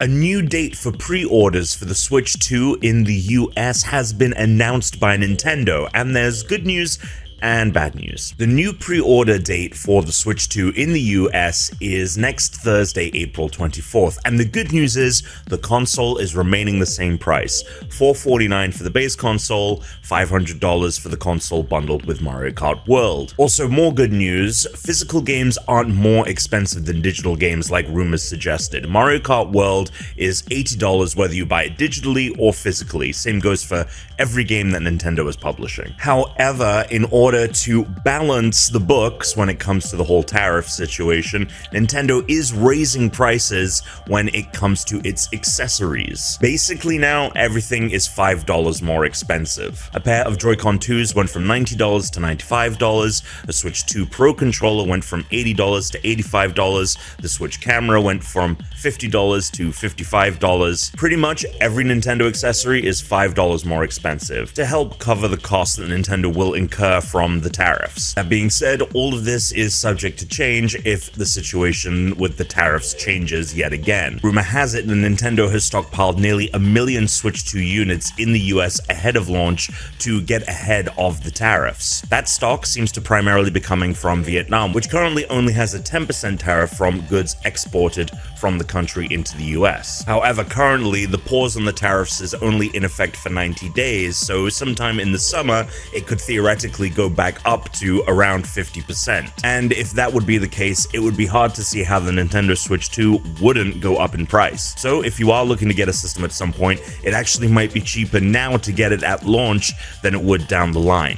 A new date for pre-orders for the Switch 2 in the US has been announced by Nintendo, and there's good news and bad news. The new pre-order date for the Switch 2 in the US is next Thursday, April 24th, and the good news is the console is remaining the same price, $449 for the base console, $500 for the console bundled with Mario Kart World. Also, more good news, physical games aren't more expensive than digital games like rumors suggested. Mario Kart World is $80 whether you buy it digitally or physically. Same goes for every game that Nintendo is publishing. However, in order to balance the books when it comes to the whole tariff situation, Nintendo is raising prices when it comes to its accessories. Basically now, everything is $5 more expensive. A pair of Joy-Con 2s went from $90 to $95, the Switch 2 Pro controller went from $80 to $85, the Switch camera went from $50 to $55. Pretty much every Nintendo accessory is $5 more expensive to help cover the cost that Nintendo will incur from the tariffs. That being said, all of this is subject to change if the situation with the tariffs changes yet again. Rumor has it that Nintendo has stockpiled nearly 1 million Switch 2 units in the US ahead of launch to get ahead of the tariffs. That stock seems to primarily be coming from Vietnam, which currently only has a 10% tariff from goods exported from the country into the US. However, currently the pause on the tariffs is only in effect for 90 days, so sometime in the summer it could theoretically go back up to around 50%. And if that would be the case, it would be hard to see how the Nintendo Switch 2 wouldn't go up in price. So if you are looking to get a system at some point, it actually might be cheaper now to get it at launch than it would down the line.